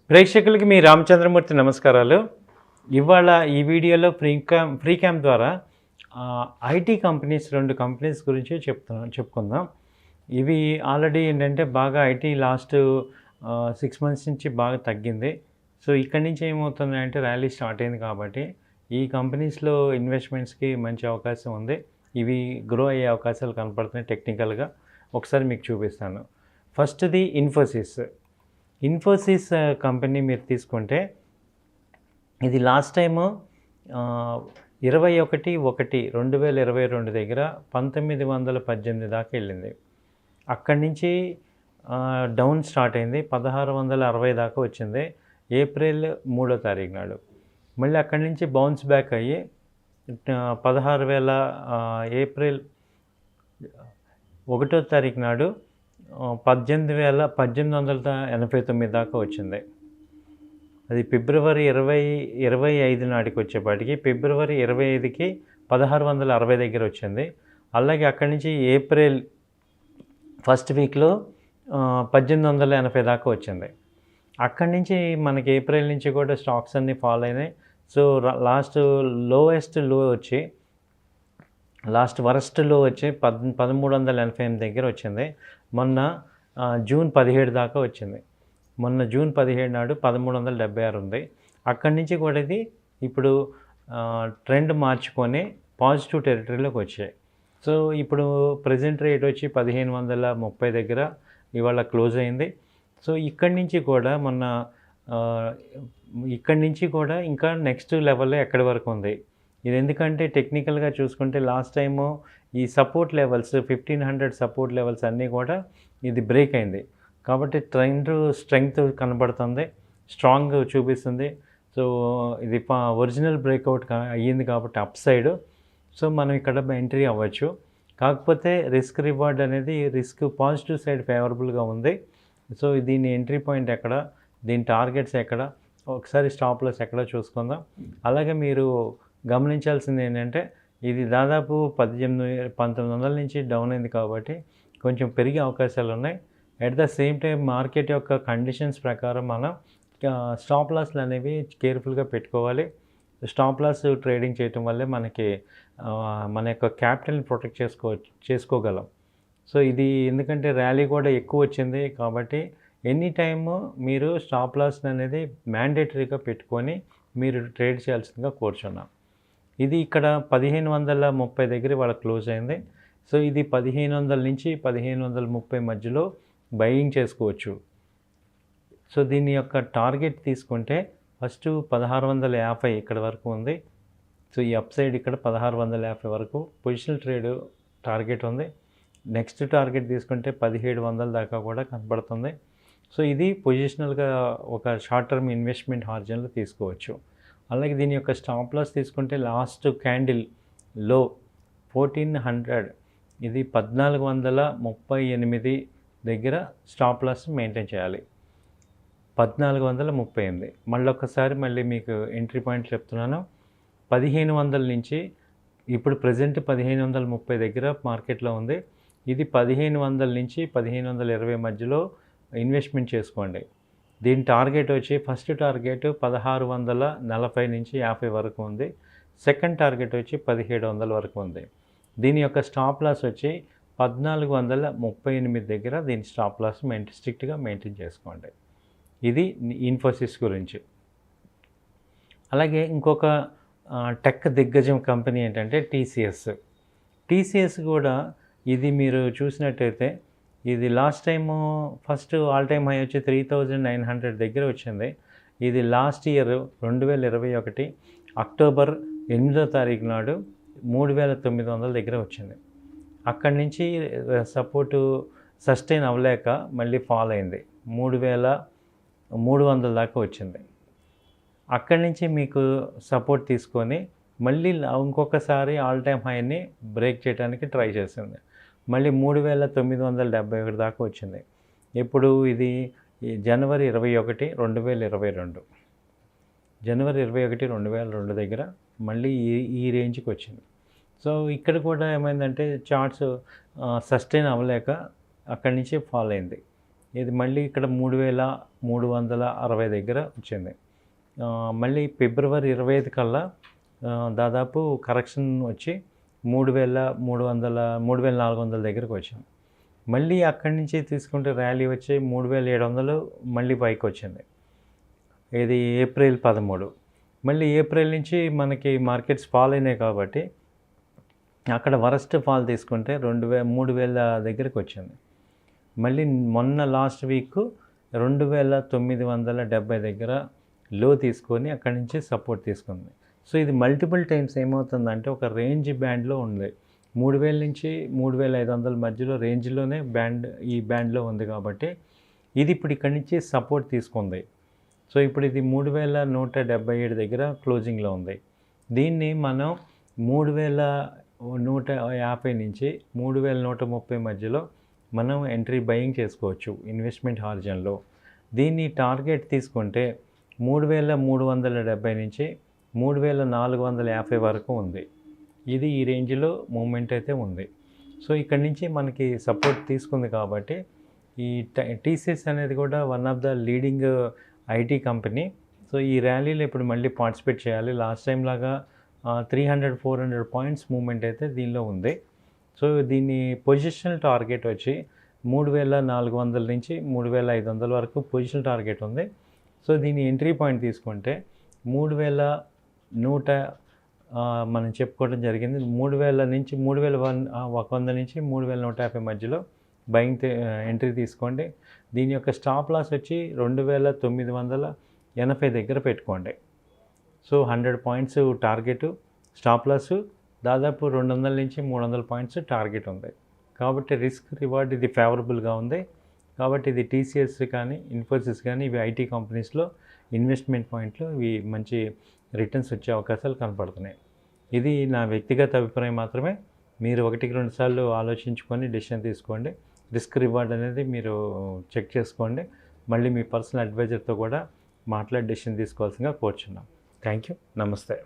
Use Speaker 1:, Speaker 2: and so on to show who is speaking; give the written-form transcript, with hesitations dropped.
Speaker 1: ప్రేక్షకులకి మీ రామచంద్రమూర్తి నమస్కారాలు. ఇవాళ ఈ వీడియోలో ఫ్రీ క్యాంప్ ద్వారా ఐటీ కంపెనీస్ 2 కంపెనీస్ గురించి చెప్పుకుందాం. ఇవి ఆల్రెడీ ఏంటంటే బాగా ఐటీ లాస్ట్ 6 మంత్స్ నుంచి బాగా తగ్గింది. సో ఇక్కడి నుంచి ఏమవుతుందంటే ర్యాలీ స్టార్ట్ అయింది కాబట్టి ఈ కంపెనీస్లో ఇన్వెస్ట్మెంట్స్కి మంచి అవకాశం ఉంది. ఇవి గ్రో అయ్యే అవకాశాలు కనపడుతున్నాయి టెక్నికల్గా. ఒకసారి మీకు చూపిస్తాను. ఫస్ట్ది ఇన్ఫోసిస్ కంపెనీ మీరు తీసుకుంటే ఇది లాస్ట్ టైము 21/1/2022 దగ్గర 1918 దాకా వెళ్ళింది. అక్కడి నుంచి డౌన్ స్టార్ట్ అయింది. 1660 దాకా వచ్చింది ఏప్రిల్ 3వ తారీఖు నాడు. మళ్ళీ అక్కడి నుంచి బౌన్స్ బ్యాక్ అయ్యి 16,000 ఏప్రిల్ 1వ తారీఖు నాడు 18,1889 దాకా వచ్చింది. అది ఫిబ్రవరి 25 నాటికి వచ్చేపాటికి ఫిబ్రవరి 25కి 1660 దగ్గర వచ్చింది. అలాగే అక్కడి నుంచి ఏప్రిల్ ఫస్ట్ వీక్లో 1880 దాకా వచ్చింది. అక్కడి నుంచి మనకి ఏప్రిల్ నుంచి కూడా స్టాక్స్ అన్నీ ఫాల్ అయినాయి. సో లాస్ట్ వరస్ట్ లో వచ్చి 1388 దగ్గర వచ్చింది. మొన్న జూన్ 17 దాకా వచ్చింది. మొన్న జూన్ 17 నాడు 1376 ఉంది. అక్కడి నుంచి కూడా ఇది ఇప్పుడు ట్రెండ్ మార్చుకొని పాజిటివ్ టెరిటరీలోకి వచ్చాయి. సో ఇప్పుడు ప్రజెంట్ రేట్ వచ్చి 1530 దగ్గర ఇవాళ క్లోజ్ అయింది. సో ఇక్కడి నుంచి కూడా ఇంకా నెక్స్ట్ లెవెల్లో ఎక్కడి వరకు ఉంది. ఇది ఎందుకంటే టెక్నికల్గా చూసుకుంటే లాస్ట్ టైము ఈ సపోర్ట్ లెవెల్స్ 1500 సపోర్ట్ లెవెల్స్ అన్నీ కూడా ఇది బ్రేక్ అయింది. కాబట్టి ట్రెండ్ స్ట్రెంగ్త్ కనబడుతుంది, స్ట్రాంగ్ చూపిస్తుంది. సో ఇది ఒరిజినల్ బ్రేక్అవుట్ అయ్యింది కాబట్టి అప్ సైడ్. సో మనం ఇక్కడ ఎంట్రీ అవ్వచ్చు. కాకపోతే రిస్క్ రివార్డ్ అనేది పాజిటివ్ సైడ్ ఫేవరబుల్గా ఉంది. సో దీని ఎంట్రీ పాయింట్ ఎక్కడ, దీని టార్గెట్స్ ఎక్కడ, ఒకసారి స్టాప్ లాస్ ఎక్కడ చూసుకుందాం. అలాగే మీరు గమనించాల్సింది ఏంటంటే ఇది దాదాపు 1900 నుంచి డౌన్ అయింది కాబట్టి కొంచెం పెరిగే అవకాశాలు ఉన్నాయి. At the same time market యొక్క కండిషన్స్ ప్రకారం మనం స్టాప్ లాస్లు అనేవి కేర్ఫుల్గా పెట్టుకోవాలి. స్టాప్ లాస్ ట్రేడింగ్ చేయటం వల్లే మనకి మన యొక్క క్యాపిటల్ని ప్రొటెక్ట్ చేసుకోగలం. సో ఇది ఎందుకంటే ర్యాలీ కూడా ఎక్కువ వచ్చింది కాబట్టి ఎనీ టైము మీరు స్టాప్ లాస్ అనేది మ్యాండేటరీగా పెట్టుకొని మీరు ట్రేడ్ చేయాల్సిందిగా కోరుచున్నాం. ఇది ఇక్కడ 1530 దగ్గర వాళ్ళ క్లోజ్ అయింది. సో ఇది 1500 నుంచి 1530 మధ్యలో బయింగ్ చేసుకోవచ్చు. సో దీని యొక్క టార్గెట్ తీసుకుంటే ఫస్ట్ 1650 ఇక్కడ వరకు ఉంది. సో ఈ అప్ సైడ్ ఇక్కడ 1650 వరకు పొజిషనల్ ట్రేడ్ టార్గెట్ ఉంది. నెక్స్ట్ టార్గెట్ తీసుకుంటే 1700 దాకా కూడా కనబడుతుంది. సో ఇది పొజిషనల్గా ఒక షార్ట్ టర్మ్ ఇన్వెస్ట్మెంట్ హార్జన్లో తీసుకోవచ్చు. అలాగే దీని యొక్క స్టాప్ లాస్ తీసుకుంటే లాస్ట్ క్యాండిల్ లో 1400, ఇది 1438 దగ్గర స్టాప్ లాస్ మెయింటైన్ చేయాలి. 1438. మళ్ళీ మీకు ఎంట్రీ పాయింట్ చెప్తున్నాను. 1500 నుంచి ఇప్పుడు ప్రజెంట్ 1530 దగ్గర మార్కెట్లో ఉంది. ఇది 1500 నుంచి 1520 మధ్యలో ఇన్వెస్ట్మెంట్ చేసుకోండి. దీని టార్గెట్ వచ్చి ఫస్ట్ టార్గెట్ 1640 నుంచి 50 వరకు ఉంది. సెకండ్ టార్గెట్ వచ్చి 1700 వరకు ఉంది. దీని యొక్క స్టాప్ లాస్ వచ్చి 1438 దగ్గర దీని స్టాప్ లాస్ స్ట్రిక్ట్గా మెయింటైన్ చేసుకోండి. ఇది ఇన్ఫోసిస్ గురించి. అలాగే ఇంకొక టెక్ దిగ్గజం కంపెనీ ఏంటంటే టీసీఎస్ కూడా ఇది మీరు చూసినట్టయితే ఇది last time first all time high వచ్చి 3900 దగ్గర వచ్చింది. ఇది లాస్ట్ ఇయర్ 2021 అక్టోబర్ 8వ తారీఖు నాడు 3900 దగ్గర వచ్చింది. అక్కడి నుంచి సపోర్టు సస్టైన్ అవ్వలేక మళ్ళీ ఫాల్ అయింది. 3300 దాకా వచ్చింది. అక్కడి నుంచి మీకు సపోర్ట్ తీసుకొని మళ్ళీ ఇంకొకసారి ఆల్ టైమ్ హైని బ్రేక్ చేయడానికి ట్రై చేసింది. మళ్ళీ 3971 దాకా వచ్చింది. ఇప్పుడు ఇది జనవరి 21, 2022 జనవరి 21, 2002 దగ్గర మళ్ళీ ఈ రేంజ్కి వచ్చింది. సో ఇక్కడ కూడా ఏమైందంటే చార్ట్స్ సస్టైన్ అవ్వలేక అక్కడి నుంచి ఫాల్ అయింది. ఇది మళ్ళీ ఇక్కడ 3360 దగ్గర వచ్చింది. మళ్ళీ ఫిబ్రవరి 25 కల్లా దాదాపు కరెక్షన్ వచ్చి 3400 దగ్గరకు వచ్చింది. మళ్ళీ అక్కడి నుంచి తీసుకుంటే ర్యాలీ వచ్చి 3700 మళ్ళీ పైకి వచ్చింది. ఇది ఏప్రిల్ 13. మళ్ళీ ఏప్రిల్ నుంచి మనకి మార్కెట్స్ ఫాల్ అయినాయి కాబట్టి అక్కడ వరస్ట్ ఫాల్ తీసుకుంటే 3000 దగ్గరికి వచ్చింది. మళ్ళీ మొన్న లాస్ట్ వీక్ 2970 దగ్గర లో తీసుకొని అక్కడి నుంచి సపోర్ట్ తీసుకుంది. సో ఇది మల్టిపుల్ టైమ్స్ ఏమవుతుందంటే ఒక రేంజ్ బ్యాండ్లో ఉంది. 3000 నుంచి 3500 మధ్యలో రేంజ్లోనే ఈ బ్యాండ్లో ఉంది కాబట్టి ఇది ఇప్పుడు ఇక్కడి నుంచి సపోర్ట్ తీసుకుంది. సో ఇప్పుడు ఇది 3177 దగ్గర క్లోజింగ్లో ఉంది. దీన్ని మనం 3150 నుంచి 3130 మధ్యలో మనం ఎంట్రీ బయింగ్ చేసుకోవచ్చు ఇన్వెస్ట్మెంట్ హారిజన్లో. దీన్ని టార్గెట్ తీసుకుంటే 3370 నుంచి 3450 వరకు ఉంది. ఇది ఈ రేంజ్లో మూమెంట్ అయితే ఉంది. సో ఇక్కడి నుంచి మనకి సపోర్ట్ తీసుకుంది కాబట్టి ఈ టీసీఎస్ అనేది కూడా one of the leading IT company. So ఈ ర్యాలీలో ఇప్పుడు మళ్ళీ పార్టిసిపేట్ చేయాలి. లాస్ట్ టైం లాగా 300-400 పాయింట్స్ మూమెంట్ అయితే దీనిలో ఉంది. సో దీని పొజిషనల్ టార్గెట్ వచ్చి 3400 నుంచి 3500 వరకు పొజిషనల్ టార్గెట్ ఉంది. సో దీని ఎంట్రీ పాయింట్ తీసుకుంటే 3100 మనం చెప్పుకోవడం జరిగింది. 3000 నుంచి 3100 నుంచి 3150 మధ్యలో బయింగ్ ఎంట్రీ తీసుకోండి. దీని యొక్క స్టాప్ లాస్ వచ్చి 2980 దగ్గర పెట్టుకోండి. So 100 points target, stop loss దాదాపు 200 నుంచి 300 పాయింట్స్ టార్గెట్ ఉంది. కాబట్టి రిస్క్ రివార్డ్ ఇది ఫేవరబుల్గా ఉంది. కాబట్టి ఇది టీసీఎస్ కానీ ఇన్ఫోసిస్ కానీ ఇవి ఐటీ కంపెనీస్లో ఇన్వెస్ట్మెంట్ పాయింట్లు ఇవి మంచి రిటర్న్స్ వచ్చే అవకాశాలు కనపడుతున్నాయి. ఇది నా వ్యక్తిగత అభిప్రాయం మాత్రమే. మీరు 1-2 సార్లు ఆలోచించుకొని డెసిషన్ తీసుకోండి. రిస్క్ రివార్డ్ అనేది మీరు చెక్ చేసుకోండి. మళ్ళీ మీ పర్సనల్ అడ్వైజర్తో కూడా మాట్లాడి డెసిషన్ తీసుకోవాల్సిందిగా కోరుచున్నాం. Thank you. నమస్తే.